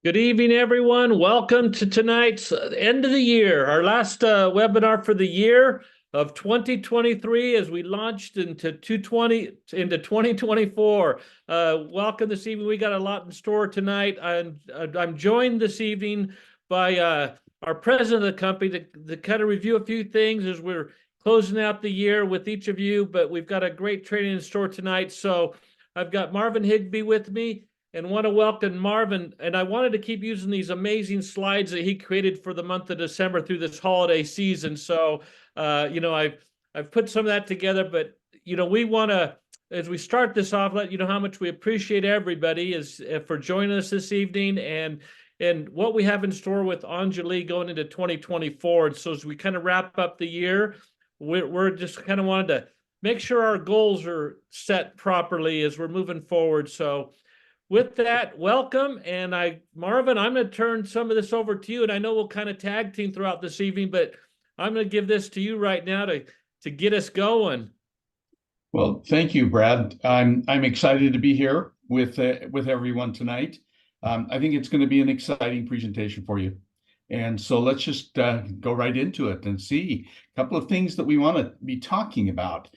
Good evening, everyone. Welcome to tonight's end of the year, our last webinar for the year of 2023 as we launched into 2024. Welcome this evening. We got a lot in store tonight. I'm joined this evening by our president of the company to kind of review a few things as we're closing out the year with each of you, but we've got a great training in store tonight. So I've got Marvin Higbee with me and want to welcome Marvin. And I wanted to keep using these amazing slides that he created for the month of December through this holiday season. So, I've put some of that together, but we want to, as we start this off, let you know how much we appreciate everybody is for joining us this evening and what we have in store with Anjuli going into 2024. And so as we kind of wrap up the year, we're just kind of wanted to make sure our goals are set properly as we're moving forward. So with that, welcome. And Marvin, I'm going to turn some of this over to you. And I know we'll kind of tag team throughout this evening, but I'm going to give this to you right now to get us going. Well, thank you, Brad. I'm excited to be here with everyone tonight. I think it's going to be an exciting presentation for you. And so let's just go right into it and see a couple of things that we want to be talking about.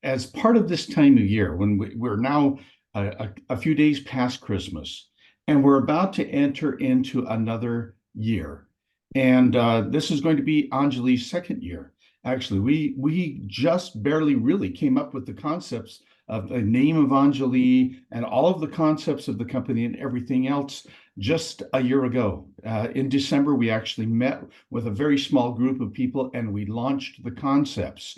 As part of this time of year, when we're now a few days past Christmas, and we're about to enter into another year. And this is going to be Anjali's second year. Actually, we just barely really came up with the concepts of the name of Anjali and all of the concepts of the company and everything else just a year ago. In December, we actually met with a very small group of people and we launched the concepts.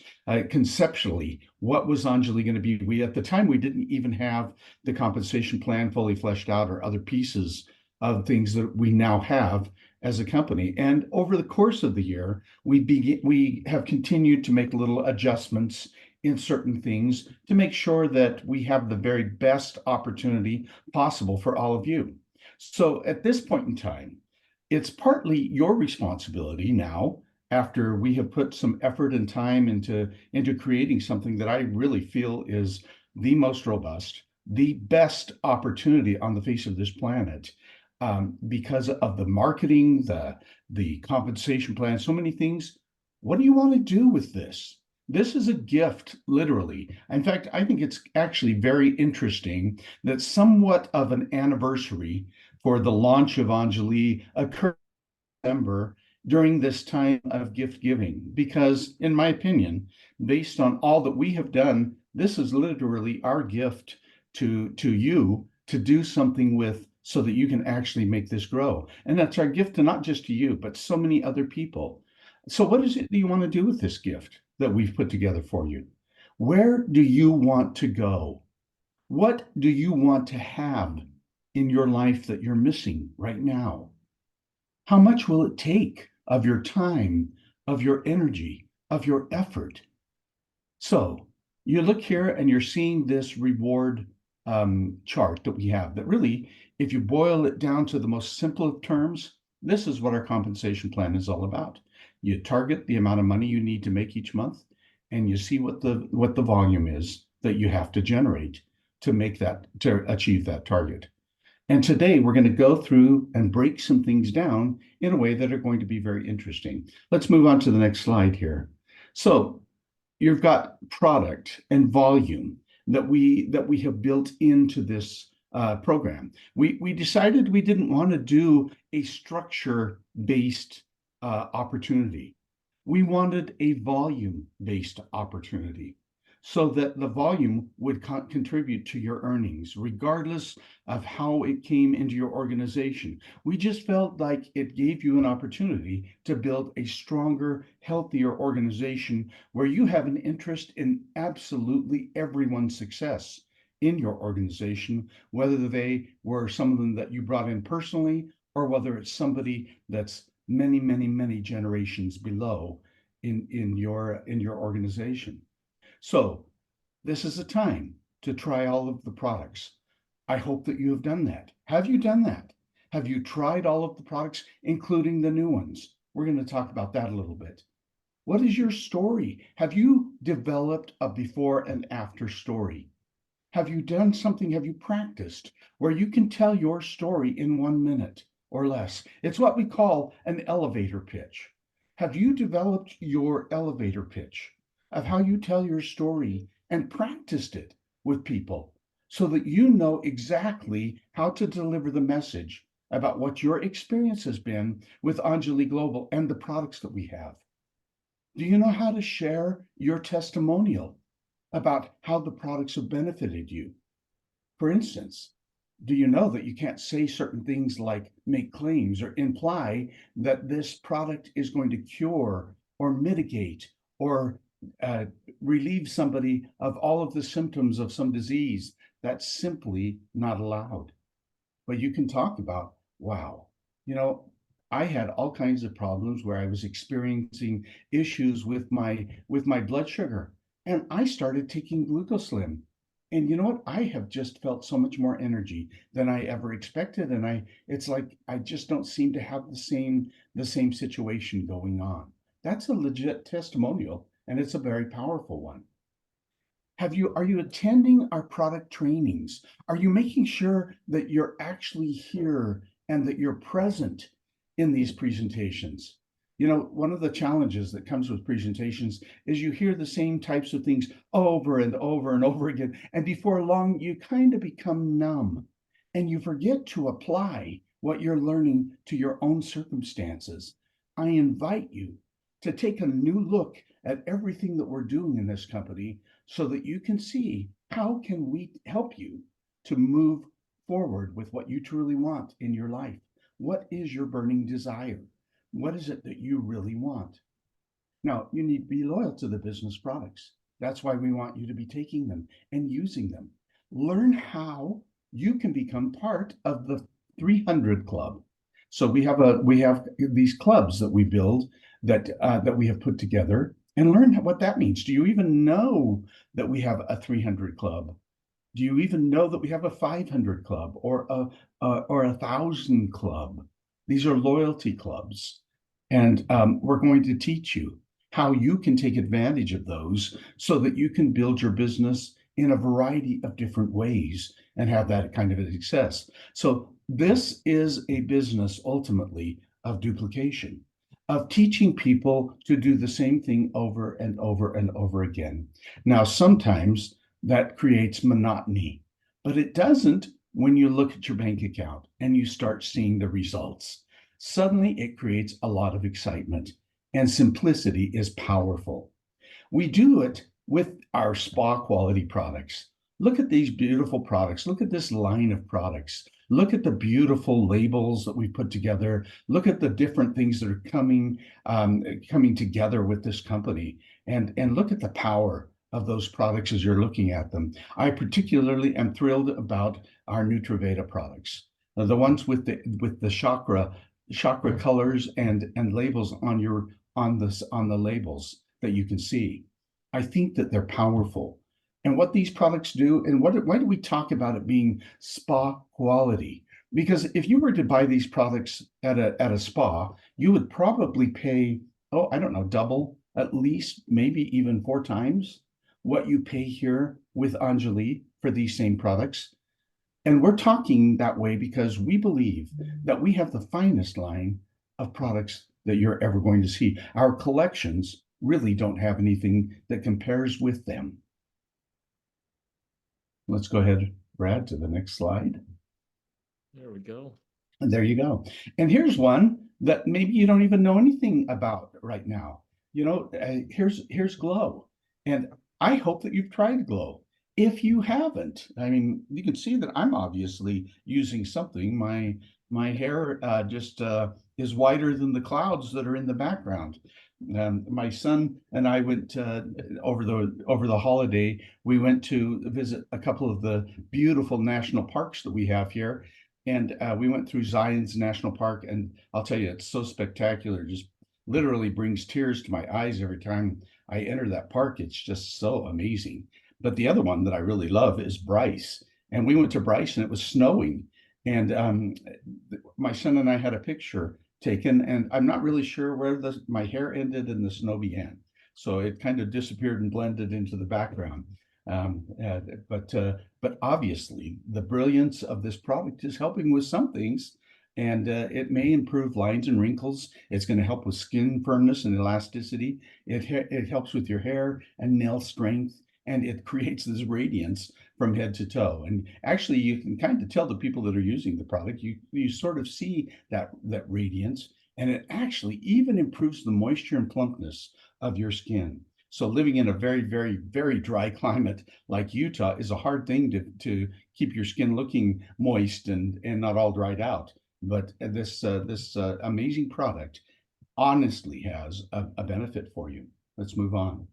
Conceptually, what was Anjali going to be? At the time, we didn't even have the compensation plan fully fleshed out or other pieces of things that we now have as a company. And over the course of the year, we have continued to make little adjustments in certain things to make sure that we have the very best opportunity possible for all of you. So at this point in time, it's partly your responsibility now, after we have put some effort and time into creating something that I really feel is the most robust, the best opportunity on the face of this planet. Because of the marketing, the compensation plan, so many things. What do you want to do with this? This is a gift, literally. In fact, I think it's actually very interesting that somewhat of an anniversary for the launch of Anjali occurred in December during this time of gift giving, because in my opinion, based on all that we have done, this is literally our gift to you to do something with so that you can actually make this grow. And that's our gift to not just to you, but so many other people. So what is it that you want to do with this gift that we've put together for you? Where do you want to go? What do you want to have in your life that you're missing right now? How much will it take of your time, of your energy, of your effort? So you look here and you're seeing this reward chart that we have that really, if you boil it down to the most simple of terms, this is what our compensation plan is all about. You target the amount of money you need to make each month, and you see what the volume is that you have to generate to achieve that target. And today we're going to go through and break some things down in a way that are going to be very interesting. Let's move on to the next slide here. So you've got product and volume that we have built into this program. We decided we didn't want to do a structure-based opportunity. We wanted a volume-based opportunity so that the volume would contribute to your earnings, regardless of how it came into your organization. We just felt like it gave you an opportunity to build a stronger, healthier organization where you have an interest in absolutely everyone's success in your organization, whether they were some of them that you brought in personally, or whether it's somebody that's many, many, many generations below in your organization. So this is a time to try all of the products. I hope that you have done that. Have you done that? Have you tried all of the products, including the new ones? We're going to talk about that a little bit. What is your story? Have you developed a before and after story? Have you done something? Have you practiced where you can tell your story in 1 minute or less? It's what we call an elevator pitch. Have you developed your elevator pitch of how you tell your story and practiced it with people so that you know exactly how to deliver the message about what your experience has been with Anjuli Global and the products that we have? Do you know how to share your testimonial about how the products have benefited you? For instance, do you know that you can't say certain things like make claims or imply that this product is going to cure or mitigate or uh, relieve somebody of all of the symptoms of some disease? That's simply not allowed. But you can talk about, wow, you know, I had all kinds of problems where I was experiencing issues with my blood sugar, and I started taking glucoslim. And you know what? I have just felt so much more energy than I ever expected. And it's like I just don't seem to have the same situation going on. That's a legit testimonial, and it's a very powerful one. Are you attending our product trainings? Are you making sure that you're actually here and that you're present in these presentations? You know, one of the challenges that comes with presentations is you hear the same types of things over and over and over again. And before long, you kind of become numb and you forget to apply what you're learning to your own circumstances. I invite you to take a new look at everything that we're doing in this company so that you can see how can we help you to move forward with what you truly want in your life. What is your burning desire? What is it that you really want? Now, you need to be loyal to the business products. That's why we want you to be taking them and using them. Learn how you can become part of the 300 Club. So we have these clubs that we build that we have put together, and learn what that means. Do you even know that we have a 300 Club? Do you even know that we have a 500 Club or a 1,000 Club? These are loyalty clubs, and we're going to teach you how you can take advantage of those so that you can build your business in a variety of different ways and have that kind of a success. So this is a business ultimately of duplication, of teaching people to do the same thing over and over and over again. Now, sometimes that creates monotony, but it doesn't when you look at your bank account and you start seeing the results. Suddenly, it creates a lot of excitement, and simplicity is powerful. We do it with our spa quality products. Look at these beautiful products. Look at this line of products. Look at the beautiful labels that we put together. Look at the different things that are coming together with this company, and look at the power of those products as you're looking at them. I particularly am thrilled about our Nutraveda products, the ones with the chakra colors and labels on the labels that you can see. I think that they're powerful. And what these products do, and why do we talk about it being spa quality? Because if you were to buy these products at a spa, you would probably pay, oh, I don't know, double, at least, maybe even 4 times what you pay here with Anjuli for these same products. And we're talking that way because we believe that we have the finest line of products that you're ever going to see. Our collections really don't have anything that compares with them. Let's go ahead, Brad, to the next slide. There we go. And there you go. And here's one that maybe you don't even know anything about right now. You know, here's Glow. And I hope that you've tried Glow. If you haven't, I mean, you can see that I'm obviously using something. My hair just is whiter than the clouds that are in the background. My son and I went over the holiday. We went to visit a couple of the beautiful national parks that we have here, and we went through Zion's National Park. And I'll tell you, it's so spectacular. Just literally brings tears to my eyes every time I enter that park. It's just so amazing. But the other one that I really love is Bryce, and we went to Bryce, and it was snowing, and my son and I had a picture taken, and I'm not really sure where my hair ended and the snow began. So it kind of disappeared and blended into the background. But obviously, the brilliance of this product is helping with some things, and it may improve lines and wrinkles. It's going to help with skin firmness and elasticity. It helps with your hair and nail strength, and it creates this radiance from head to toe. And actually, you can kind of tell the people that are using the product. You sort of see that radiance, and it actually even improves the moisture and plumpness of your skin. So living in a very, very, very dry climate like Utah is a hard thing to keep your skin looking moist and not all dried out. But this amazing product honestly has a benefit for you. Let's move on.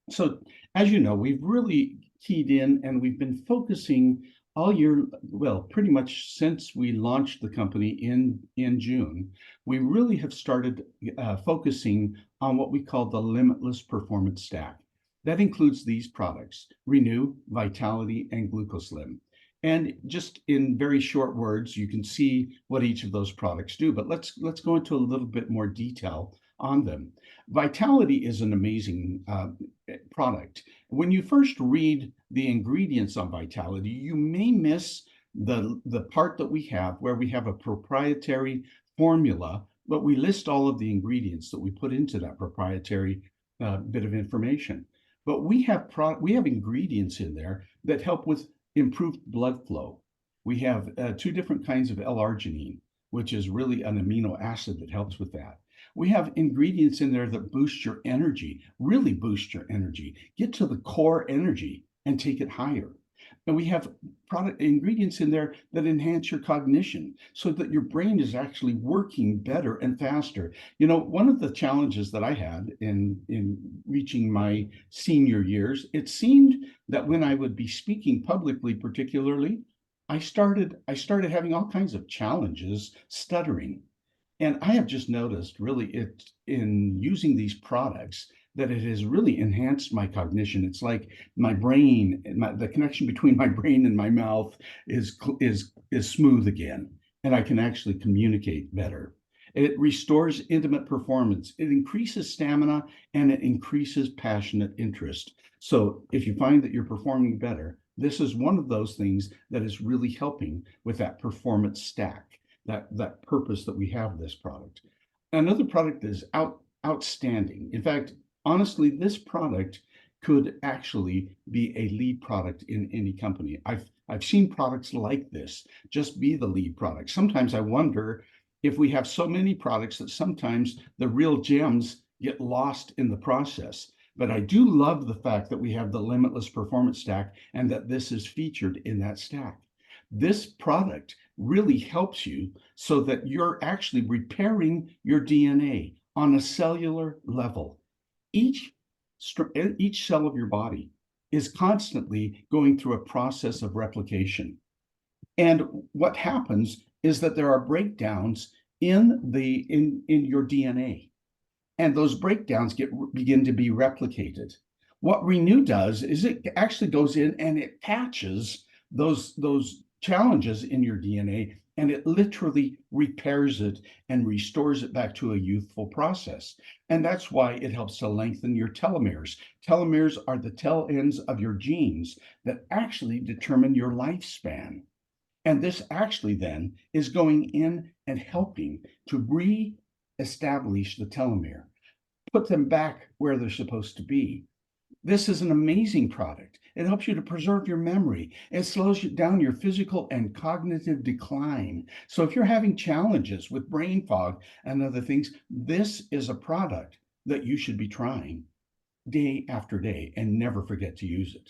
So as you know, we've really keyed in and we've been focusing all year, well, pretty much since we launched the company in June, we really have started focusing on what we call the limitless performance stack. That includes these products: Renew, Vitality, and GlucoSlim. And just in very short words, you can see what each of those products do, but let's go into a little bit more detail on them. Vitality is an amazing product. When you first read the ingredients on Vitality, you may miss the part that we have where we have a proprietary formula, but we list all of the ingredients that we put into that proprietary bit of information. But we have ingredients in there that help with improved blood flow. We have two different kinds of L-arginine, which is really an amino acid that helps with that. We have ingredients in there that boost your energy, really boost your energy, get to the core energy and take it higher. And we have product ingredients in there that enhance your cognition so that your brain is actually working better and faster. You know, one of the challenges that I had in reaching my senior years, it seemed that when I would be speaking publicly, particularly, I started having all kinds of challenges stuttering. And I have just noticed really it in using these products that it has really enhanced my cognition. It's like my brain, the connection between my brain and my mouth is smooth again, and I can actually communicate better. It restores intimate performance. It increases stamina and it increases passionate interest. So if you find that you're performing better, this is one of those things that is really helping with that performance stack. That purpose that we have this product. Another product is outstanding. In fact, honestly, this product could actually be a lead product in any company. I've seen products like this just be the lead product. Sometimes I wonder if we have so many products that sometimes the real gems get lost in the process. But I do love the fact that we have the limitless performance stack and that this is featured in that stack. This product really helps you so that you're actually repairing your DNA on a cellular level. Each cell of your body is constantly going through a process of replication. And what happens is that there are breakdowns in your DNA. And those breakdowns begin to be replicated. What Renew does is it actually goes in and it patches those challenges in your DNA, and it literally repairs it and restores it back to a youthful process. And that's why it helps to lengthen your telomeres. Telomeres are the tail ends of your genes that actually determine your lifespan. And this actually then is going in and helping to re-establish the telomere, put them back where they're supposed to be. This is an amazing product. It helps you to preserve your memory. It slows down your physical and cognitive decline. So if you're having challenges with brain fog and other things, this is a product that you should be trying day after day and never forget to use it.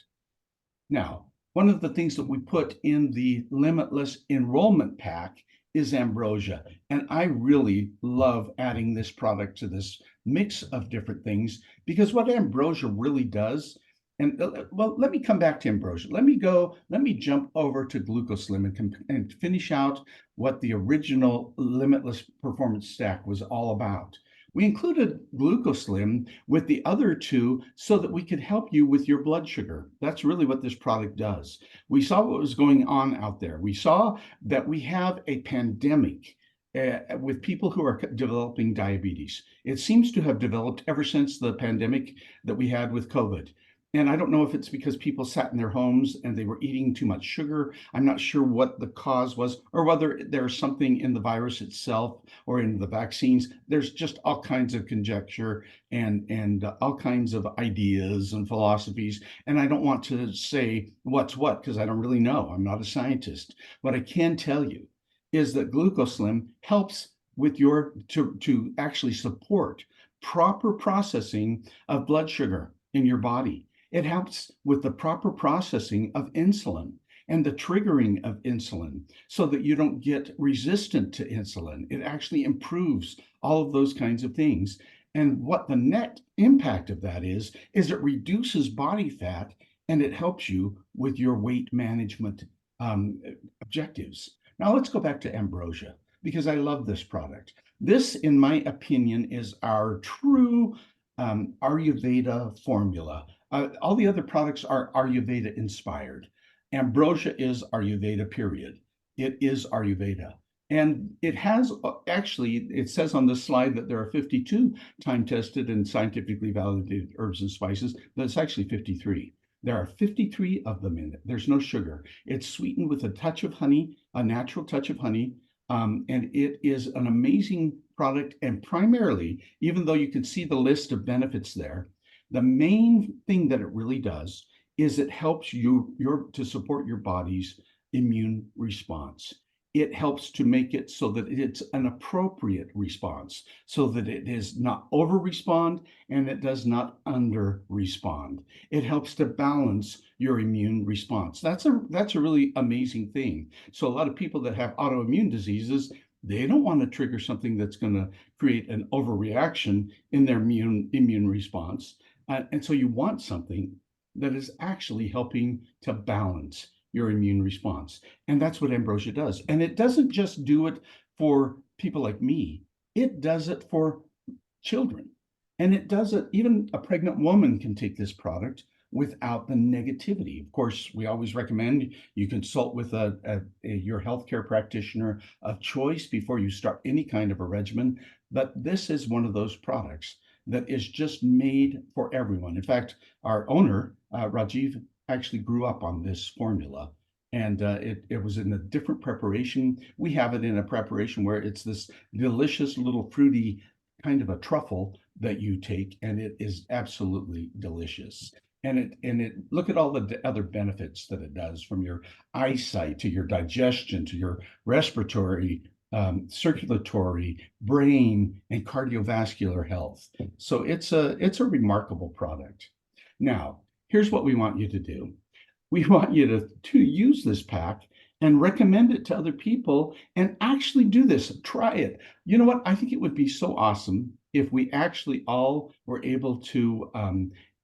Now, one of the things that we put in the Limitless Enrollment Pack is ambrosia. And I really love adding this product to this mix of different things because what ambrosia really does, and well, let me come back to ambrosia. Let me jump over to GlucoSlim and finish out what the original Limitless Performance Stack was all about. We included GlucoSlim with the other two so that we could help you with your blood sugar. That's really what this product does. We saw what was going on out there. We saw that we have a pandemic with people who are developing diabetes. It seems to have developed ever since the pandemic that we had with COVID. And I don't know if it's because people sat in their homes and they were eating too much sugar. I'm not sure what the cause was, or whether there's something in the virus itself or in the vaccines. There's just all kinds of conjecture and all kinds of ideas and philosophies. And I don't want to say what's what because I don't really know. I'm not a scientist. What I can tell you is that glucoslim helps with your to actually support proper processing of blood sugar in your body. It helps with the proper processing of insulin and the triggering of insulin so that you don't get resistant to insulin. It actually improves all of those kinds of things. And what the net impact of that is it reduces body fat and it helps you with your weight management objectives. Now let's go back to ambrosia because I love this product. This, in my opinion, is our true Ayurveda formula. All the other products are Ayurveda inspired. Ambrosia is Ayurveda, period. It is Ayurveda. And it has actually, it says on this slide that there are 52 time tested and scientifically validated herbs and spices, but it's actually 53. There are 53 of them in it. There's no sugar. It's sweetened with a touch of honey, a natural touch of honey. And it is an amazing product. And primarily, even though you can see the list of benefits there, the main thing that it really does is it helps you to support your body's immune response. It helps to make it so that it's an appropriate response, so that it does not over respond and it does not under respond. It helps to balance your immune response. That's a really amazing thing. So a lot of people that have autoimmune diseases, they don't want to trigger something that's going to create an overreaction in their immune response. And so you want something that is actually helping to balance your immune response. And that's what ambrosia does. And it doesn't just do it for people like me. It does it for children. And it does it, even a pregnant woman can take this product without the negativity. Of course, we always recommend you consult with your healthcare practitioner of choice before you start any kind of a regimen. But this is one of those products that is just made for everyone. In fact, our owner, Rajiv, actually grew up on this formula. And it was in a different preparation. We have it in a preparation where it's this delicious little fruity kind of a truffle that you take, and it is absolutely delicious. And it look at all the other benefits that it does, from your eyesight to your digestion to your respiratory, circulatory, brain, and cardiovascular health. So it's a remarkable product. Now, here's what we want you to do. We want you to use this pack and recommend it to other people and actually do this. Try it. You know what? I think it would be so awesome if we actually all were able to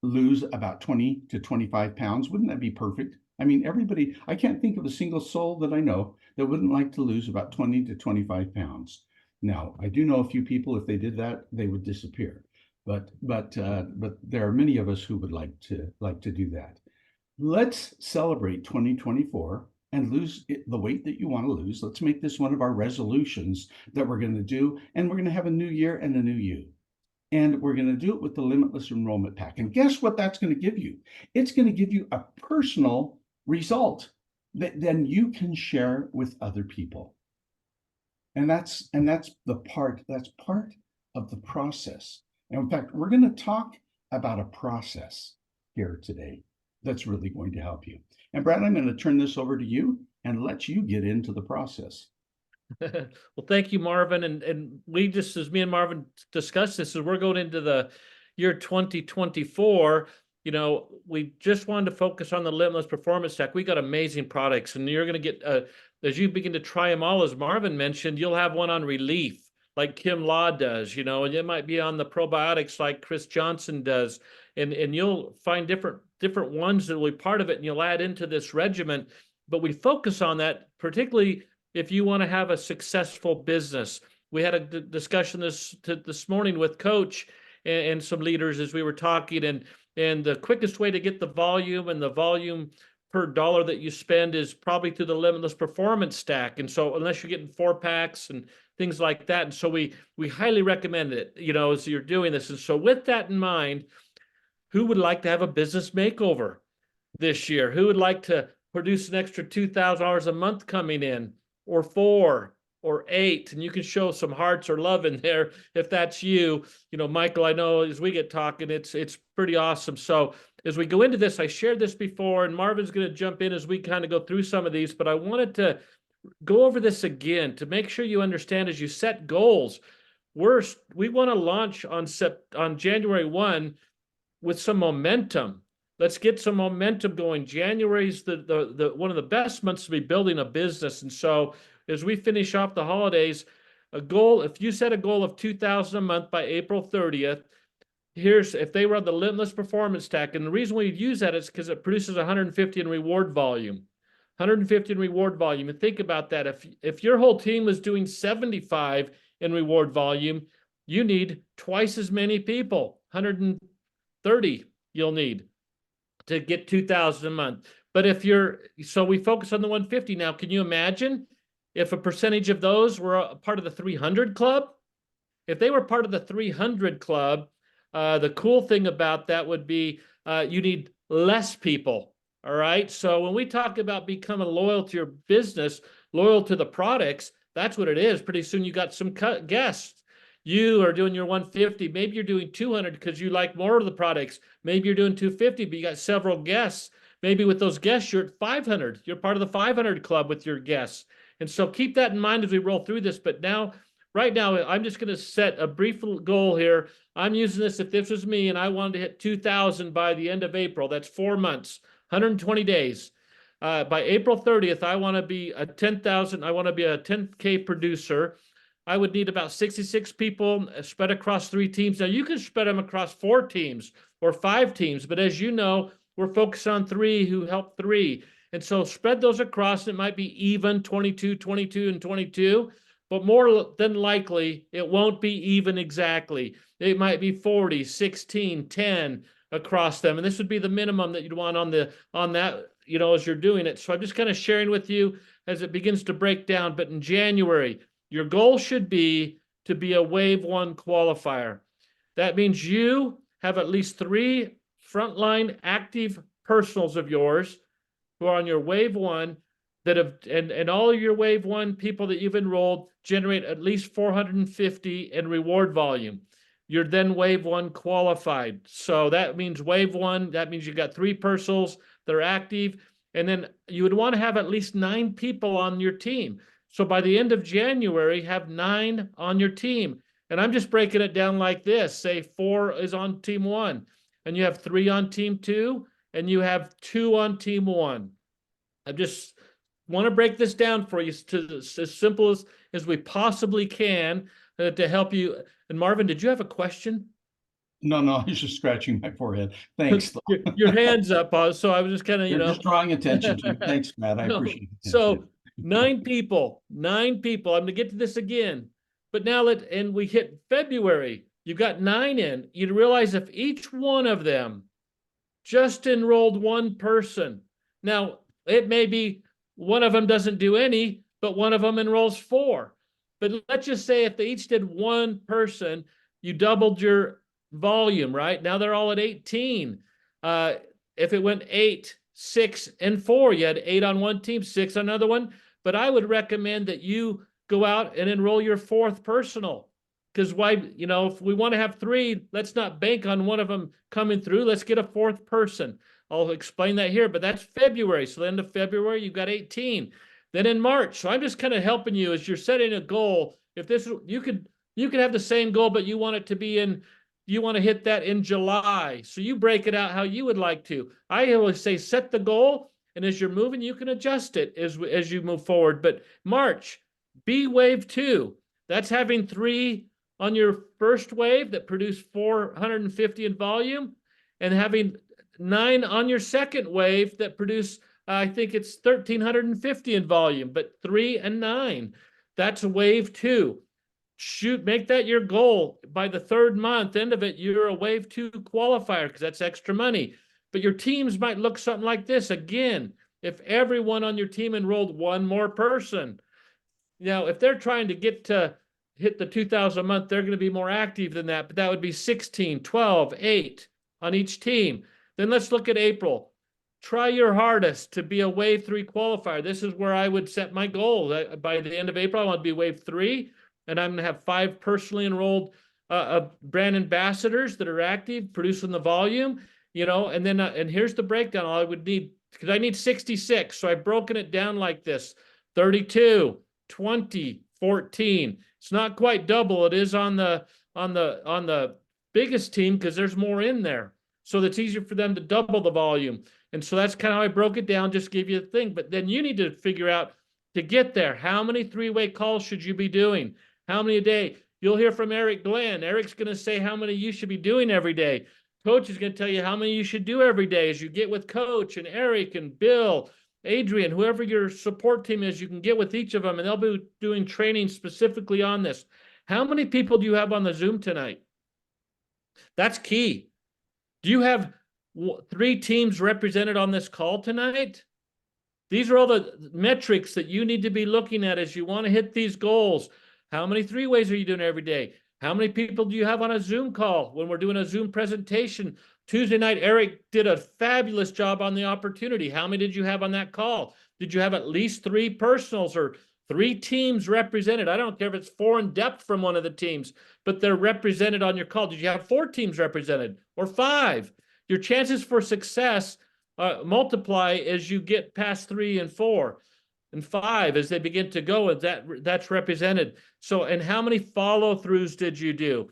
lose about 20 to 25 pounds. Wouldn't that be perfect? I mean, everybody, I can't think of a single soul that I know that wouldn't like to lose about 20 to 25 pounds. Now, I do know a few people, if they did that, they would disappear. But there are many of us who would like to do that. Let's celebrate 2024 and lose the weight that you want to lose. Let's make this one of our resolutions that we're going to do. And we're going to have a new year and a new you. And we're going to do it with the Limitless Enrollment Pack. And guess what that's going to give you? It's going to give you a personal result that then you can share with other people. And that's part of the process. And in fact, we're going to talk about a process here today that's really going to help you. And Brad, I'm going to turn this over to you and let you get into the process. Well, thank you, Marvin. And we just, as me and Marvin discussed this, as we're going into the year 2024, we just wanted to focus on the Limitless Performance Tech. We got amazing products, and you're going to get, as you begin to try them all, as Marvin mentioned, you'll have one on relief, like Kim Law does, and it might be on the probiotics like Chris Johnson does. And you'll find different ones that will be part of it, and you'll add into this regimen. But we focus on that, particularly if you want to have a successful business. We had a discussion this morning with Coach and some leaders as we were talking, and the quickest way to get the volume and the volume per dollar that you spend is probably through the Limitless Performance Stack. And so unless you're getting 4-packs and things like that, and so we highly recommend it, as you're doing this. And so with that in mind, Who would like to have a business makeover this year? Who would like to produce an extra $2,000 a month coming in, or 4 or 8? And you can show some hearts or love in there if that's you. Michael, I know as we get talking, it's pretty awesome. So as we go into this, I shared this before, and Marvin's going to jump in as we kind of go through some of these, but I wanted to go over this again to make sure you understand as you set goals. We want to launch on January 1 with some momentum. Let's get some momentum going. January's the one of the best months to be building a business. And so as we finish off the holidays, if you set a goal of 2,000 a month by April 30th, if they run the Limitless Performance Stack, and the reason we use that is because it produces 150 in reward volume. 150 in reward volume. And think about that. If your whole team was doing 75 in reward volume, you need twice as many people. 130 you'll need to get 2,000 a month. But so we focus on the 150 now. Can you imagine if a percentage of those were a part of the 300 club? If they were part of the 300 club, the cool thing about that would be you need less people. All right. So when we talk about becoming loyal to your business, loyal to the products, that's what it is. Pretty soon you got some guests. You are doing your 150. Maybe you're doing 200 because you like more of the products. Maybe you're doing 250, but you got several guests. Maybe with those guests, you're at 500. You're part of the 500 club with your guests. And so keep that in mind as we roll through this. But right now, I'm just going to set a brief goal here. I'm using this if this was me and I wanted to hit 2,000 by the end of April. That's 4 months, 120 days. By April 30th, I want to be a 10,000. I want to be a 10K producer. I would need about 66 people spread across 3 teams. Now, you can spread them across 4 teams or 5 teams, but as you know, we're focused on 3 who help 3. And so spread those across. It might be even 22, 22, and 22, but more than likely, it won't be even exactly. It might be 40, 16, 10 across them. And this would be the minimum that you'd want on that, as you're doing it. So I'm just kind of sharing with you as it begins to break down. But in January, your goal should be to be a Wave 1 qualifier. That means you have at least 3 frontline active personals of yours who are on your Wave 1 that have, and all of your Wave 1 people that you've enrolled generate at least 450 in reward volume. You're then Wave 1 qualified. So that means Wave 1, that means you got 3 personals that are active. And then you would want to have at least 9 people on your team. So by the end of January, have 9 on your team. And I'm just breaking it down like this. Say 4 is on team 1, and you have 3 on team 2, and you have 2 on team 1. I just want to break this down for you as simple as we possibly can to help you. And Marvin, did you have a question? No, I was just scratching my forehead. Thanks. Your hand's up, so I was just kind of, You're just drawing attention to. Thanks, Matt. I appreciate it. So 9 people. I'm going to get to this again. But now and we hit February. You've got 9 in. You'd realize if each one of them just enrolled 1 person. Now, it may be one of them doesn't do any, but one of them enrolls 4. But let's just say if they each did 1 person, you doubled your volume, right? Now they're all at 18. If it went 8, 6, and 4, you had 8 on one team, 6 on another one. But I would recommend that you go out and enroll your 4th personal. Because if we want to have 3, let's not bank on one of them coming through. Let's get a 4th person. I'll explain that here, but that's February. So the end of February, you've got 18. Then in March, so I'm just kind of helping you as you're setting a goal. If you could have the same goal, but you want it to be you want to hit that in July. So you break it out how you would like to. I always say set the goal, and as you're moving, you can adjust it as you move forward. But March, be Wave 2. That's having 3 on your first wave that produce 450 in volume, and having 9 on your second wave that produce, I think it's 1,350 in volume, but 3 and 9. That's Wave 2. Make that your goal. By the 3rd month, end of it, you're a Wave 2 qualifier because that's extra money. But your teams might look something like this. Again, if everyone on your team enrolled 1 more person. Now, if they're trying to get to hit the 2,000 a month, they're going to be more active than that, but that would be 16, 12, 8, on each team. Then let's look at April. Try your hardest to be a wave 3 qualifier. This is where I would set my goal. By the end of April, I want to be wave 3, and I'm going to have 5 personally enrolled brand ambassadors that are active, producing the volume, and then and here's the breakdown. All I would need, because I need 66. So I've broken it down like this: 32, 20, 14. It's not quite double. It is on the biggest team because there's more in there. So that's easier for them to double the volume. And so that's kind of how I broke it down, just give you the thing. But then you need to figure out, to get there, how many 3-way calls should you be doing? How many a day? You'll hear from Eric Glenn. Eric's going to say how many you should be doing every day. Coach is going to tell you how many you should do every day as you get with Coach and Eric and Bill, Adrian, whoever your support team is. You can get with each of them, and they'll be doing training specifically on this. How many people do you have on the Zoom tonight? That's key. Do you have 3 teams represented on this call tonight? These are all the metrics that you need to be looking at as you want to hit these goals. How many 3-ways are you doing every day? How many people do you have on a Zoom call when we're doing a Zoom presentation? Tuesday night, Eric did a fabulous job on the opportunity. How many did you have on that call? Did you have at least 3 personals or 3 teams represented? I don't care if it's 4 in depth from one of the teams, but they're represented on your call. Did you have 4 teams represented or 5? Your chances for success multiply as you get past 3 and 4 and 5 as they begin to go, and that's represented. So, and how many follow-throughs did you do?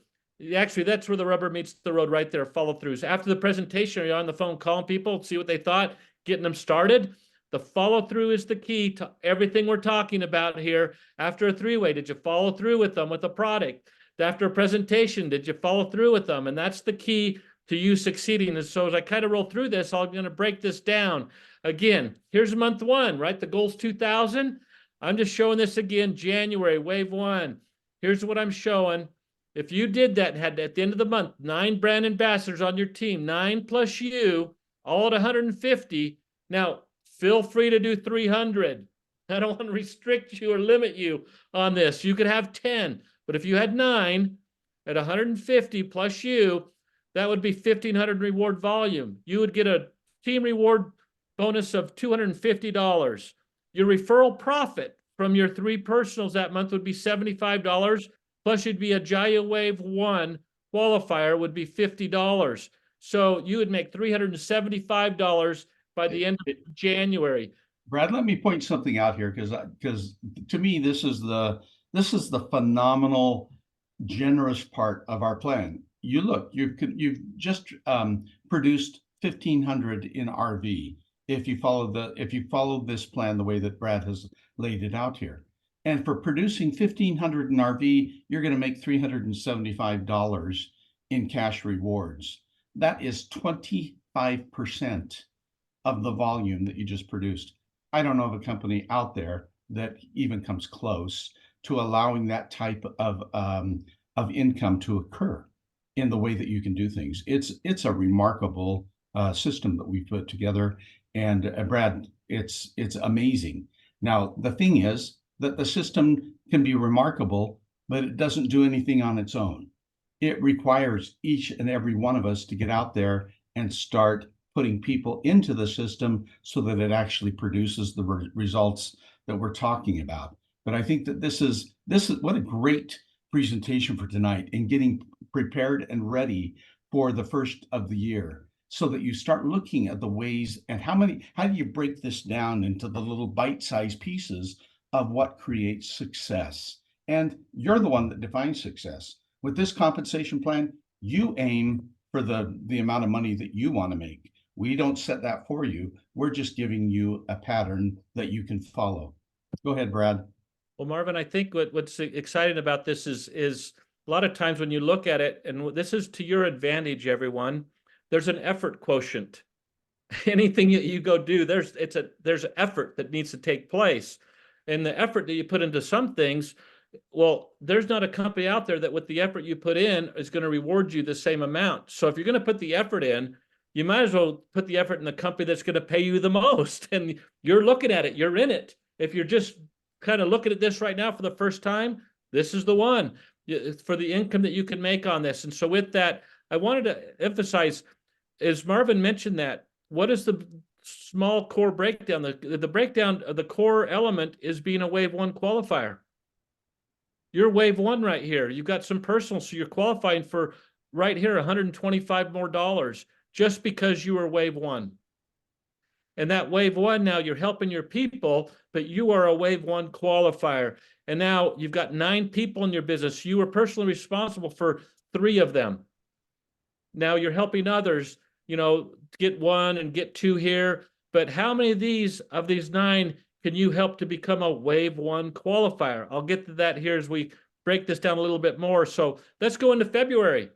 Actually, that's where the rubber meets the road right there, follow-throughs. After the presentation, are you on the phone calling people, see what they thought, getting them started? The follow-through is the key to everything we're talking about here. After a 3-way, did you follow through with them with a product? After a presentation, did you follow through with them? And that's the key to you succeeding. And so as I kind of roll through this, I'm going to break this down. Again, here's month 1, right? The goal's 2,000. I'm just showing this again, January, wave 1. Here's what I'm showing. If you did that and had, at the end of the month, 9 brand ambassadors on your team, 9 plus you, all at 150. Now, feel free to do 300. I don't want to restrict you or limit you on this. You could have 10, but if you had 9 at 150 plus you, that would be 1,500 reward volume. You would get a team reward bonus of $250. Your referral profit from your 3 personals that month would be $75. Plus you'd be a Jaya Wave 1 qualifier would be $50. So you would make $375 by the end of January. Brad, let me point something out here because to me this is the phenomenal, generous part of our plan. You look, you've just produced 1,500 in RV if you follow this plan the way that Brad has laid it out here. And for producing 1,500 in RV, you're going to make $375 in cash rewards. That is 25% of the volume that you just produced. I don't know of a company out there that even comes close to allowing that type of income to occur in the way that you can do things. It's a remarkable system that we put together, and Brad, it's amazing. Now the thing is that the system can be remarkable, but it doesn't do anything on its own. It requires each and every one of us to get out there and start putting people into the system so that it actually produces the results that we're talking about. But I think that this is what a great presentation for tonight, and getting prepared and ready for the first of the year, so that you start looking at the ways and how do you break this down into the little bite-sized pieces of what creates success. And you're the one that defines success. With this compensation plan, you aim for the amount of money that you want to make. We don't set that for you. We're just giving you a pattern that you can follow. Go ahead, Brad. Well, Marvin, I think what's exciting about this is a lot of times when you look at it, and this is to your advantage, everyone, there's an effort quotient. Anything that you go do, there's effort that needs to take place. And the effort that you put into some things, well, there's not a company out there that with the effort you put in is going to reward you the same amount. So if you're going to put the effort in, you might as well put the effort in the company that's going to pay you the most. And you're looking at it, you're in it. If you're just kind of looking at this right now for the first time, this is the one for the income that you can make on this. And so with that, I wanted to emphasize, as Marvin mentioned that, what is the small core breakdown? The breakdown of the core element is being a wave one qualifier. You're wave one right here. You've got some personal, so you're qualifying for right here $125 more just because you were wave one. And that wave one, now you're helping your people, but you are a wave one qualifier. And now you've got 9 people in your business. You were personally responsible for 3 of them. Now you're helping others, get 1 and get 2 here. But how many of these 9 can you help to become a wave one qualifier? I'll get to that here as we break this down a little bit more. So let's go into February.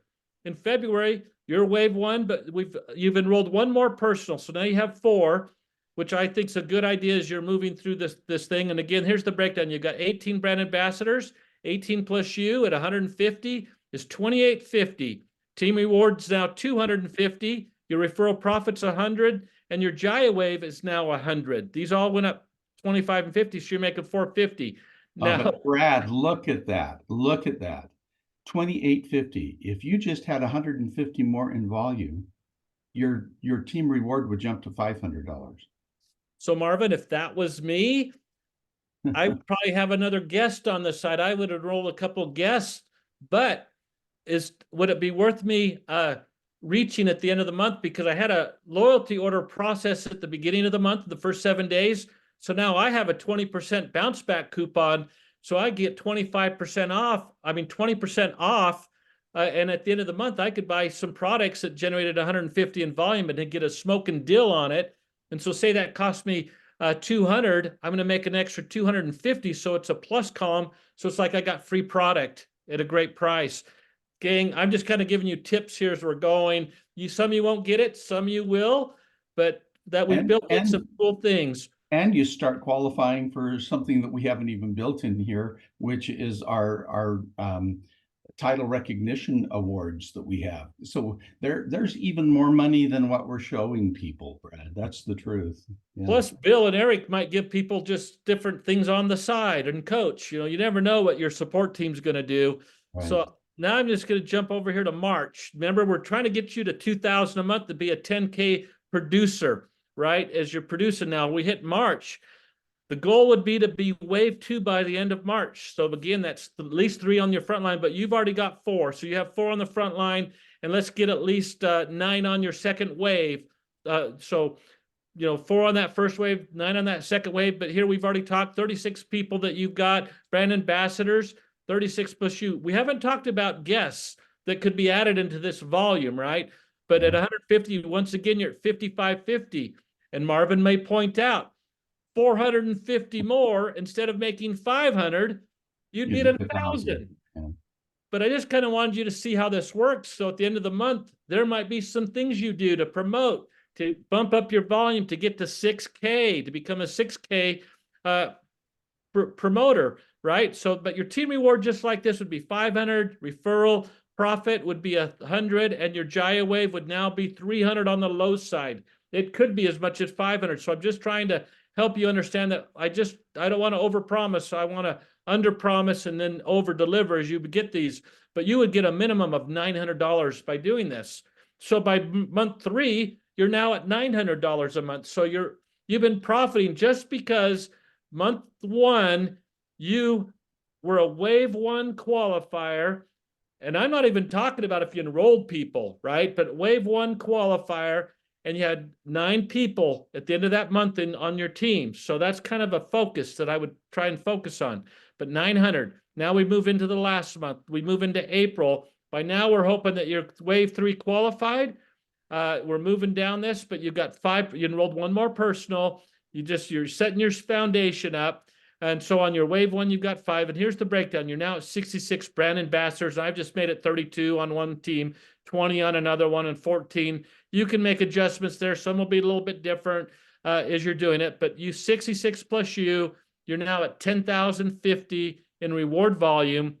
In February, you're wave one, but you've enrolled 1 more personal. So now you have 4, which I think is a good idea as you're moving through this thing. And again, here's the breakdown. You've got 18 brand ambassadors, 18 plus you at 150 is 2850. Team rewards now 250. Your referral profits 100, and your Jaya Wave is now 100. These all went up 25 and 50, so you're making 450. Now, but Brad, look at that. Look at that. 2850. If you just had 150 more in volume, your team reward would jump to $500. So Marvin, if that was me, I would probably have another guest on the side. I would enroll a couple guests, but would it be worth me reaching at the end of the month? Because I had a loyalty order process at the beginning of the month, the first 7 days. So now I have a 20% bounce back coupon. So I get 25% off. 20% off. And at the end of the month, I could buy some products that generated 150 in volume and then get a smoking deal on it. And so say that cost me 200, I'm going to make an extra 250. So it's a plus column. So it's like I got free product at a great price. Gang, I'm just kind of giving you tips here as we're going. Some of you won't get it, some of you will, but that we built in some cool things. And you start qualifying for something that we haven't even built in here, which is our title recognition awards that we have. So there's even more money than what we're showing people, Brad. That's the truth. Yeah. Plus, Bill and Eric might give people just different things on the side and coach. You never know what your support team's going to do. Right. So now I'm just going to jump over here to March. Remember, we're trying to get you to 2,000 a month to be a 10K producer, right? As you're producing now, we hit March. The goal would be to be wave 2 by the end of March. So again, that's at least 3 on your front line, but you've already got 4. So you have 4 on the front line, and let's get at least 9 on your second wave. So 4 on that first wave, 9 on that second wave. But here we've already talked 36 people that you've got, brand ambassadors, 36 plus you. We haven't talked about guests that could be added into this volume, right? But at 150, once again, you're at 5550. And Marvin may point out, 450 more, instead of making 500, you'd be at 1,000. Yeah. But I just kind of wanted you to see how this works. So at the end of the month, there might be some things you do to promote, to bump up your volume, to get to 6K, to become a 6K promoter, right? So, but your team reward just like this would be 500, referral profit would be 100, and your Jaya Wave would now be 300 on the low side. It could be as much as 500. So I'm just trying to help you understand that I don't want to overpromise. I want to underpromise and then over-deliver as you get these. But you would get a minimum of $900 by doing this. So by month 3, you're now at $900 a month. So you've been profiting just because month 1, you were a wave 1 qualifier. And I'm not even talking about if you enrolled people, right? But wave 1 qualifier, and you had 9 people at the end of that month on your team. So that's kind of a focus that I would try and focus on. But 900. Now we move into the last month. We move into April. By now we're hoping that you're wave 3 qualified. We're moving down this, but you've got 5. You enrolled 1 more personal. You're setting your foundation up. And so on your wave 1, you've got 5. And here's the breakdown. You're now at 66 brand ambassadors. I've just made it 32 on one team, 20 on another one, and 14. You can make adjustments there. Some will be a little bit different as you're doing it. But you 66 plus you're now at 10,050 in reward volume.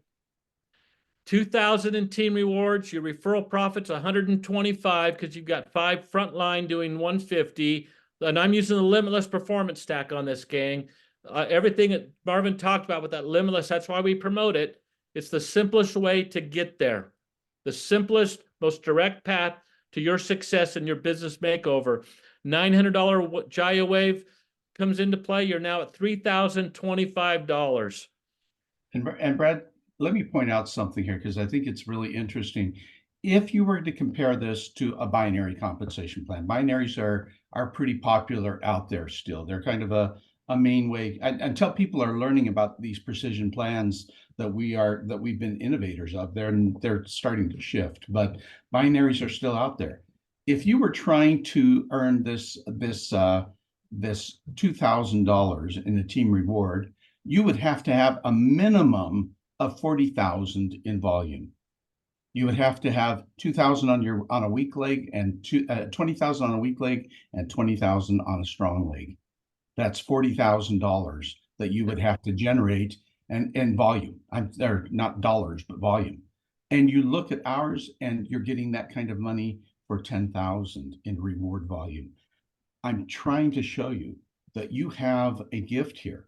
2,000 in team rewards. Your referral profit's 125 because you've got 5 frontline doing 150. And I'm using the limitless performance stack on this, gang. Everything that Marvin talked about with that limitless, that's why we promote it. It's the simplest way to get there. The simplest, most direct path to your success and your business makeover. $900 GiaWave comes into play. You're now at $3,025. And Brad, let me point out something here because I think it's really interesting. If you were to compare this to a binary compensation plan, binaries are pretty popular out there still. They're kind of a main way until people are learning about these precision plans that we've been innovators of. They're starting to shift, but binaries are still out there. If you were trying to earn this $2,000 in a team reward, you would have to have a minimum of 40,000 in volume. You would have to have 2,000 on a weak leg and 20,000 on a weak leg and 20,000 on a strong leg. That's $40,000 that you would have to generate and volume. They're not dollars, but volume. And you look at ours and you're getting that kind of money for 10,000 in reward volume. I'm trying to show you that you have a gift here.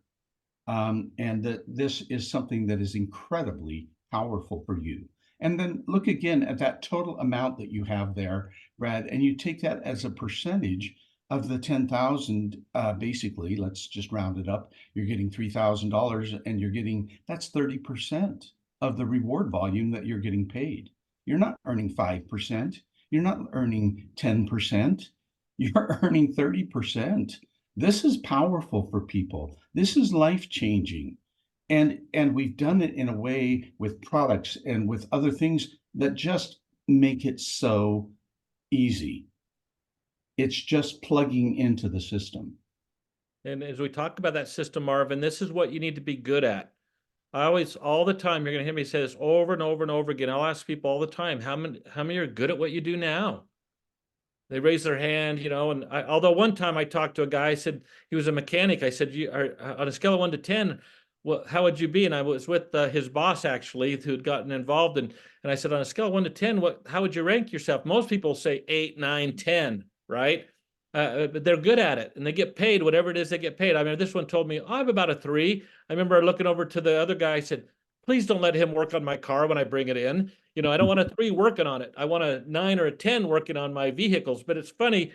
And that this is something that is incredibly powerful for you. And then look again at that total amount that you have there, Brad, and you take that as a percentage of the 10,000. Basically, let's just round it up. You're getting $3,000, and that's 30% of the reward volume that you're getting paid. You're not earning 5%. You're not earning 10%. You're earning 30%. This is powerful for people. This is life-changing. And we've done it in a way with products and with other things that just make it so easy. It's just plugging into the system. And as we talk about that system, Marvin, this is what you need to be good at. All the time, you're going to hear me say this over and over and over again. I'll ask people all the time, how many are good at what you do now? They raise their hand, and although one time I talked to a guy, I said, he was a mechanic. I said, you are on a scale of 1 to 10, well, how would you be? And I was with his boss, actually, who had gotten involved. And I said, on a scale of 1 to 10, how would you rank yourself? Most people say 8, 9, 10, right? But they're good at it and they get paid whatever it is they get paid. I mean, this one told me, I'm about a 3. I remember looking over to the other guy. I said, please don't let him work on my car when I bring it in. I don't want a 3 working on it. I want a 9 or a 10 working on my vehicles. But it's funny,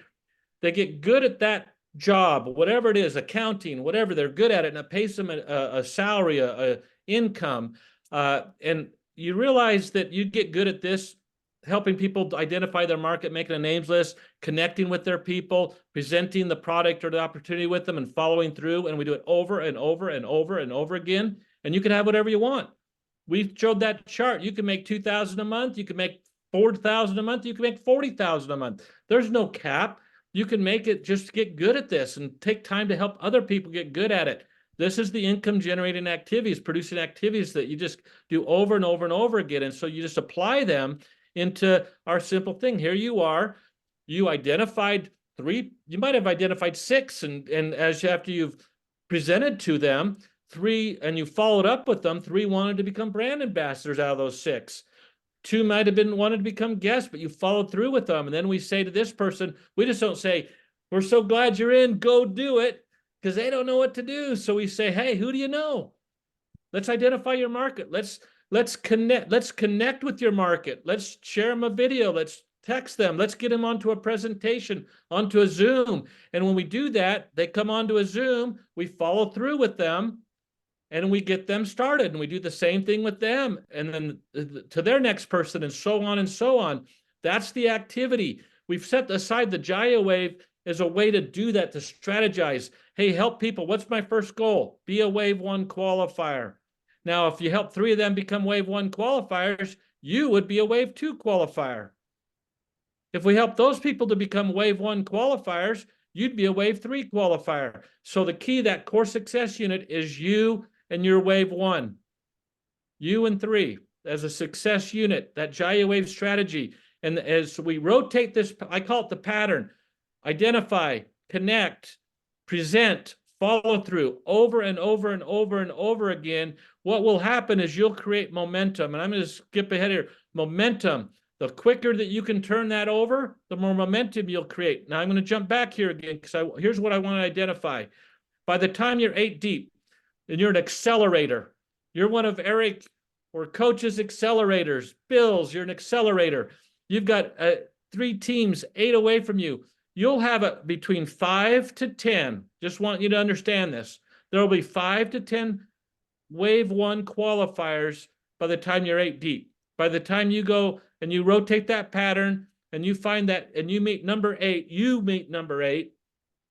they get good at that job, whatever it is, accounting, whatever, they're good at it, and it pays them a salary, a income. And you realize that you get good at this, helping people identify their market, making a names list, connecting with their people, presenting the product or the opportunity with them, and following through. And we do it over and over and over and over again. And you can have whatever you want. We showed that chart. You can make 2,000 a month. You can make 4,000 a month. You can make 40,000 a month. There's no cap. You can make it, just get good at this and take time to help other people get good at it. This is the income generating activities, producing activities that you just do over and over and over again. And so you just apply them into our simple thing. Here you are, you identified 3, you might have identified 6, and after you've presented to them 3 and you followed up with them, 3 wanted to become brand ambassadors out of those 6. 2 might have been wanted to become guests, but you followed through with them. And then we say to this person, we just don't say, we're so glad you're in, go do it, because they don't know what to do. So we say, hey, who do you know? Let's identify your market. Let's connect with your market. Let's share them a video. Let's text them. Let's get them onto a presentation, onto a Zoom. And when we do that, they come onto a Zoom, we follow through with them, and we get them started, and we do the same thing with them, and then to their next person, and so on and so on. That's the activity. We've set aside the GiaWave as a way to do that, to strategize. Hey, help people. What's my first goal? Be a Wave 1 qualifier. Now, if you help 3 of them become Wave 1 qualifiers, you would be a Wave 2 qualifier. If we help those people to become Wave 1 qualifiers, you'd be a Wave 3 qualifier. So the key, that core success unit, is you and your Wave 1. You and 3 as a success unit, that GiaWave strategy. And as we rotate this, I call it the pattern. Identify, connect, present, follow through over and over and over and over again. What will happen is you'll create momentum. And I'm going to skip ahead here. Momentum. The quicker that you can turn that over, the more momentum you'll create. Now I'm going to jump back here again, because here's what I want to identify. By the time you're 8 deep and you're an accelerator, you're one of Eric or Coach's accelerators. Bill's, you're an accelerator. You've got three teams 8 away from you, you'll have it between 5 to 10. Just want you to understand this. There will be 5 to 10 wave one qualifiers by the time you're 8 deep. By the time you go and you rotate that pattern and you find that and you meet number 8,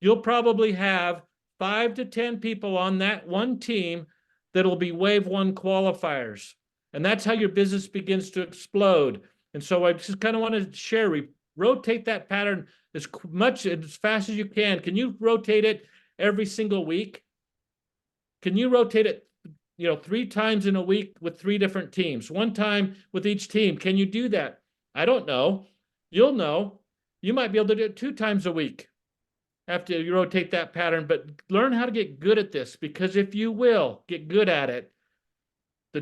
you'll probably have 5 to 10 people on that one team that'll be wave one qualifiers. And that's how your business begins to explode. And so I just kind of want to share, rotate that pattern as much, as fast as you can. Can you rotate it every single week? Can you rotate it 3 times in a week with 3 different teams, 1 time with each team? Can you do that? I don't know. You'll know. You might be able to do it 2 times a week after you rotate that pattern, but learn how to get good at this, because if you will get good at it,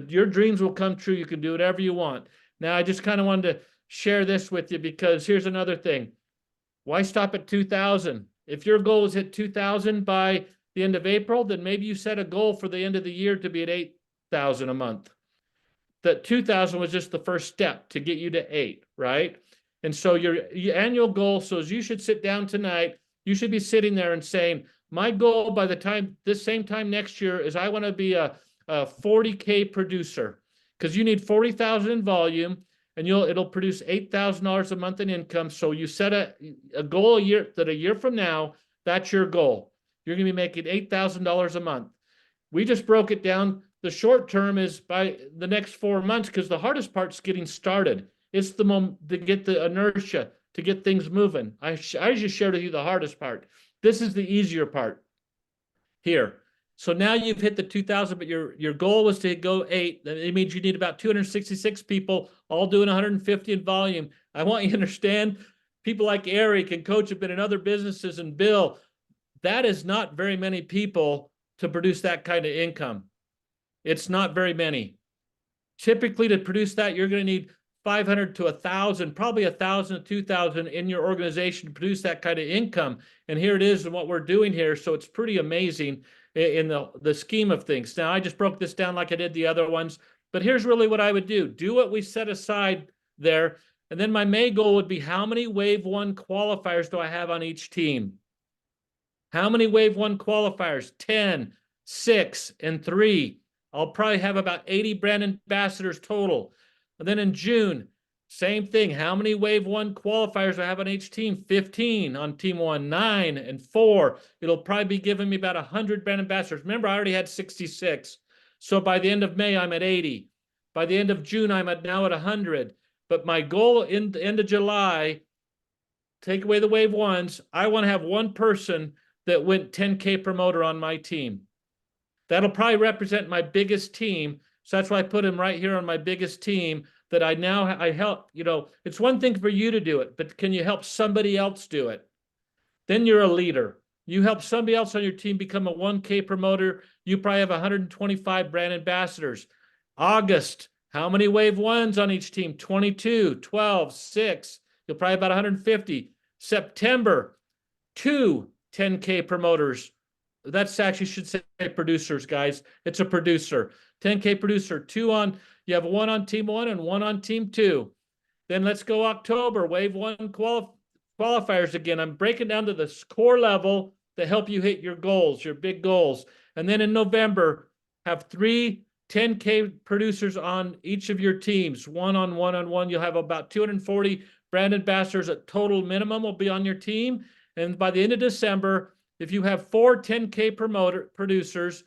your dreams will come true. You can do whatever you want. Now, I just kind of wanted to share this with you, because here's another thing. Why stop at 2,000? If your goal is hit 2,000 by the end of April, then maybe you set a goal for the end of the year to be at 8,000 a month. That 2,000 was just the first step to get you to 8, right? And so your annual goal, so as you should sit down tonight, you should be sitting there and saying, my goal by the time, this same time next year, is I want to be a 40K producer, because you need 40,000 in volume, and it'll produce $8,000 a month in income. So you set a goal a year from now, that's your goal. You're going to be making $8,000 a month. We just broke it down. The short term is by the next 4 months, because the hardest part's getting started. It's the moment to get the inertia, to get things moving. I just shared with you the hardest part. This is the easier part here. So now you've hit the 2,000, but your goal was to go 8. It means you need about 266 people, all doing 150 in volume. I want you to understand, people like Eric and Coach have been in other businesses, and Bill, that is not very many people to produce that kind of income. It's not very many. Typically, to produce that, you're going to need 500 to 1,000, probably 1,000 to 2,000 in your organization to produce that kind of income. And here it is, and what we're doing here. So it's pretty amazing in the scheme of things. Now, I just broke this down like I did the other ones, but here's really what I would do. Do what we set aside there. And then my May goal would be, how many wave one qualifiers do I have on each team? How many wave one qualifiers? 10, 6, and 3. I'll probably have about 80 brand ambassadors total. And then in June, same thing. How many wave one qualifiers do I have on each team? 15 on team 1, 9, and 4. It'll probably be giving me about 100 brand ambassadors. Remember, I already had 66. So by the end of May, I'm at 80. By the end of June, I'm now at 100. But my goal in the end of July, take away the wave ones, I want to have one person that went 10K promoter on my team. That'll probably represent my biggest team. So that's why I put him right here on my biggest team, that I help. It's one thing for you to do it, but can you help somebody else do it? Then you're a leader. You help somebody else on your team become a 1K promoter. You probably have 125 brand ambassadors. August, how many wave ones on each team? 22, 12, 6. You'll probably have about 150. September, 2 10K promoters. That's actually should say producers, guys. It's a producer. 10K producer, you have 1 on team 1 and 1 on team 2. Then let's go October, wave 1 qualifiers again. I'm breaking down to the core level to help you hit your goals, your big goals. And then in November, have 3 10K producers on each of your teams, 1 on 1 on 1. You'll have about 240 brand ambassadors at total minimum will be on your team. And by the end of December, if you have 4 10K producers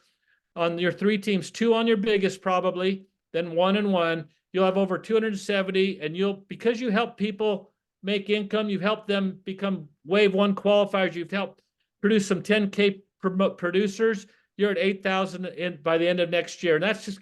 on your 3 teams, 2 on your biggest probably, then 1 and 1, you'll have over 270. And because you help people make income, you've helped them become wave 1 qualifiers, you've helped produce some 10K producers, you're at 8,000 by the end of next year. And that's just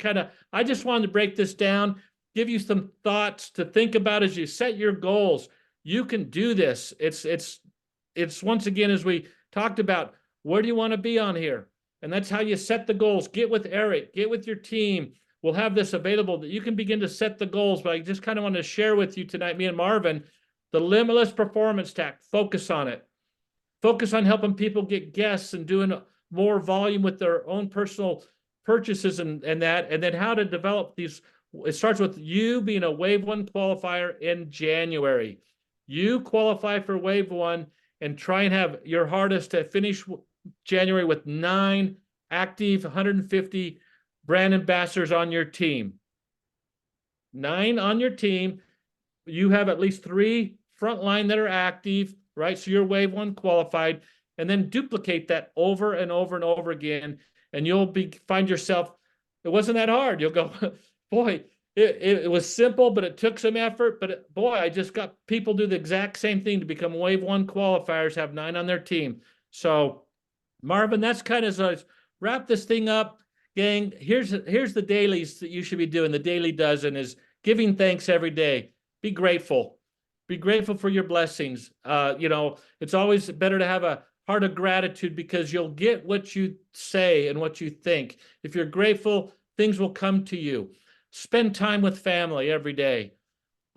I just wanted to break this down, give you some thoughts to think about as you set your goals. You can do this. It's once again, as we talked about, where do you want to be on here? And that's how you set the goals. Get with Eric, get with your team. We'll have this available that you can begin to set the goals. But I just kind of want to share with you tonight, me and Marvin, the limitless performance tack. Focus on it. Focus on helping people get guests and doing more volume with their own personal purchases and that. And then how to develop these. It starts with you being a wave 1 qualifier in January. You qualify for wave one and try and have your hardest to finish January with 9 active 150 brand ambassadors on your team. 9 on your team. You have at least 3 frontline that are active, right? So you're wave one qualified, and then duplicate that over and over and over again. And you'll find yourself, it wasn't that hard. You'll go, boy, it was simple, but it took some effort. But boy, I just got people do the exact same thing to become wave one qualifiers, have 9 on their team. So Marvin, that's kind of wrap this thing up, gang. Here's the dailies that you should be doing. The daily dozen is giving thanks every day. Be grateful. Be grateful for your blessings. It's always better to have a heart of gratitude because you'll get what you say and what you think. If you're grateful, things will come to you. Spend time with family every day.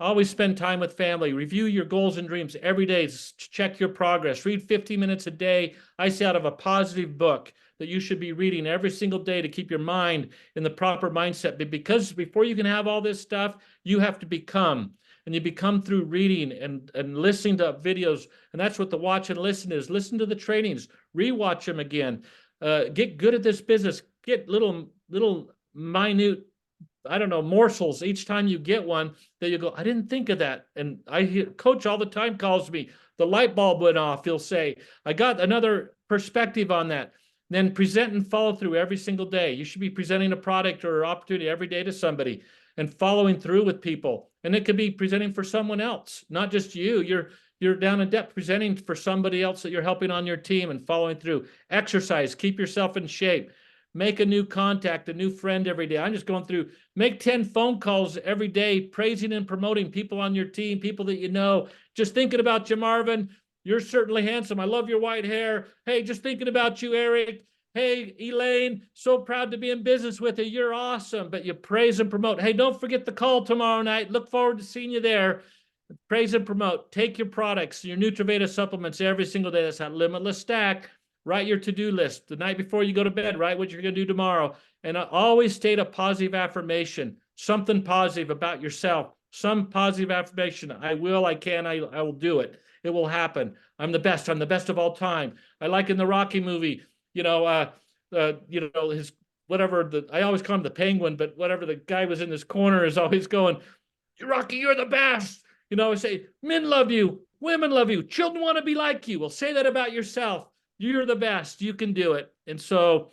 Always spend time with family. Review your goals and dreams every day. Check your progress. Read 50 minutes a day. I say out of a positive book that you should be reading every single day to keep your mind in the proper mindset. But because before you can have all this stuff, you have to become. And you become through reading and listening to videos. And that's what the watch and listen is. Listen to the trainings. Rewatch them again. Get good at this business. Get little minute, I don't know, morsels each time you get one that you go, I didn't think of that. And I hear coach all the time calls me, the light bulb went off. He'll say, I got another perspective on that. Then present and follow through every single day. You should be presenting a product or opportunity every day to somebody and following through with people. And it could be presenting for someone else, not just you. You're down in depth presenting for somebody else that you're helping on your team and following through. Exercise, keep yourself in shape. Make a new contact, a new friend every day. I'm just going through, make 10 phone calls every day, praising and promoting people on your team, people that you know. Just thinking about you, Marvin. You're certainly handsome. I love your white hair. Hey, just thinking about you, Eric. Hey, Elaine, so proud to be in business with you. You're awesome. But you praise and promote. Hey, don't forget the call tomorrow night. Look forward to seeing you there. Praise and promote. Take your products, your Nutraveda supplements every single day. That's that limitless stack. Write your to-do list the night before you go to bed. Write what you're going to do tomorrow. And always state a positive affirmation, something positive about yourself, some positive affirmation. I will, I can, I will do it. It will happen. I'm the best. I'm the best of all time. I like in the Rocky movie, his whatever, I always call him the penguin, but whatever the guy was in this corner is always going, Rocky, you're the best. I say, men love you. Women love you. Children want to be like you. Well, say that about yourself. You're the best. You can do it. And so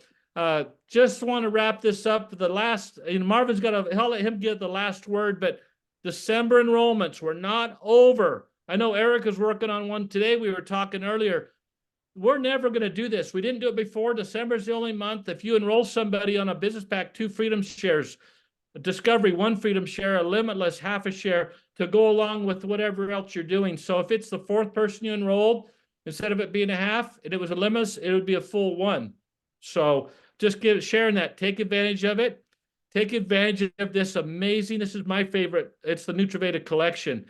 just want to wrap this up. Marvin's got to, I'll let him get the last word, but December enrollments were not over. I know Eric is working on one today. We were talking earlier. We're never going to do this. We didn't do it before. December is the only month. If you enroll somebody on a business pack, 2 freedom shares, a Discovery, 1 freedom share, a Limitless, half a share to go along with whatever else you're doing. So if it's the 4th person you enrolled, instead of it being a half, and it was a Limitless, it would be a full 1. So just sharing that. Take advantage of it. Take advantage of this amazing. This is my favorite. It's the Nutraveda collection.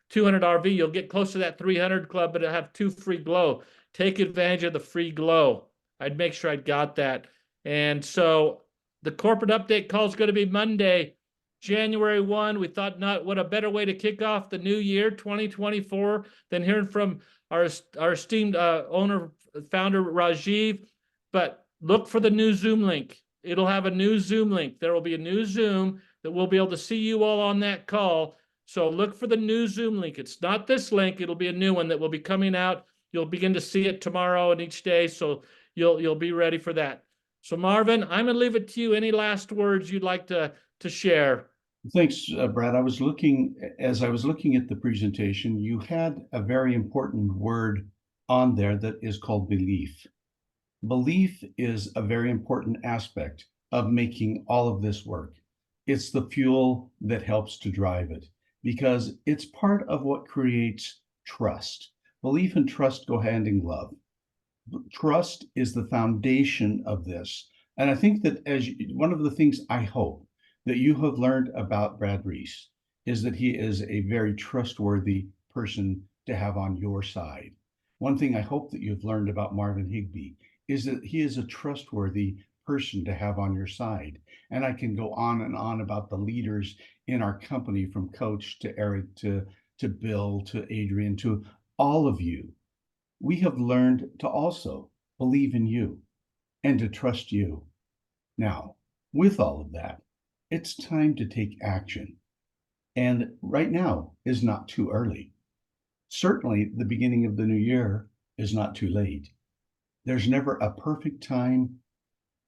200 RV. You'll get close to that 300 club, but it'll have 2 free glow. Take advantage of the free glow. I'd make sure I got that. And so the corporate update call is going to be Monday, January 1. We thought not what a better way to kick off the new year, 2024, than hearing from our esteemed owner, founder, Rajiv. But look for the new Zoom link. It'll have a new Zoom link. There will be a new Zoom that we'll be able to see you all on that call. So look for the new Zoom link. It's not this link. It'll be a new one that will be coming out. You'll begin to see it tomorrow and each day. So you'll be ready for that. So Marvin, I'm going to leave it to you. Any last words you'd like to share? Thanks, Brad. As I was looking at the presentation, you had a very important word on there that is called belief. Belief is a very important aspect of making all of this work. It's the fuel that helps to drive it because it's part of what creates trust. Belief and trust go hand in glove. Trust is the foundation of this. And I think that one of the things I hope that you have learned about Brad Reese is that he is a very trustworthy person to have on your side. One thing I hope that you've learned about Marvin Higbee is that he is a trustworthy person to have on your side. And I can go on and on about the leaders in our company, from Coach to Eric to to Bill, to Adrian, to all of you. We have learned to also believe in you and to trust you. Now, with all of that, it's time to take action. And right now is not too early. Certainly, the beginning of the new year is not too late. There's never a perfect time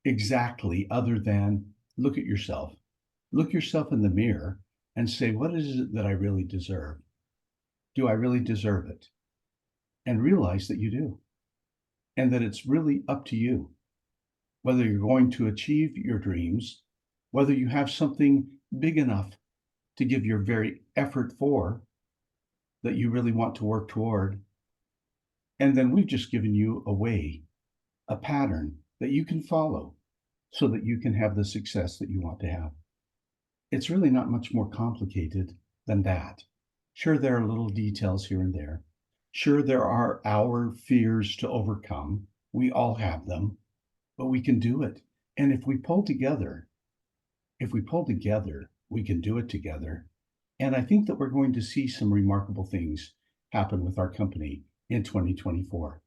exactly other than look at yourself. Look yourself in the mirror and say, what is it that I really deserve? Do I really deserve it? And realize that you do. And that it's really up to you whether you're going to achieve your dreams, whether you have something big enough to give your very effort for that you really want to work toward. And then we've just given you a way, a pattern that you can follow so that you can have the success that you want to have. It's really not much more complicated than that. Sure, there are little details here and there. Sure, there are our fears to overcome. We all have them, but we can do it. And if we pull together, we can do it together. And I think that we're going to see some remarkable things happen with our company in 2024.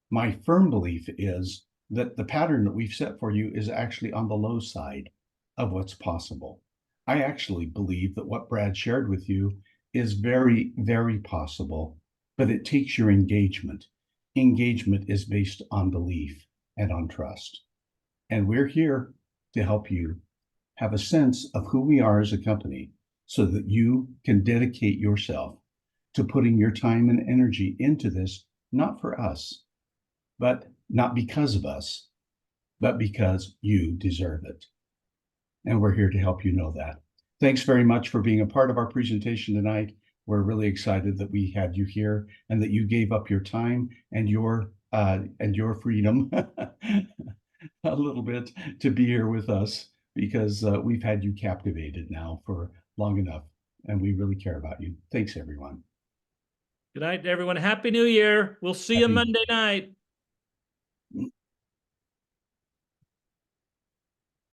My firm belief is that the pattern that we've set for you is actually on the low side of what's possible. I actually believe that what Brad shared with you is very, very possible, but it takes your engagement. Engagement is based on belief and on trust. And we're here to help you have a sense of who we are as a company so that you can dedicate yourself to putting your time and energy into this, not for us, but not because of us, but because you deserve it. And we're here to help you know that. Thanks very much for being a part of our presentation tonight. We're really excited that we had you here and that you gave up your time and your freedom a little bit to be here with us because we've had you captivated now for long enough, and we really care about you. Thanks, everyone. Good night, everyone. Happy New Year. We'll see you Happy- Monday night.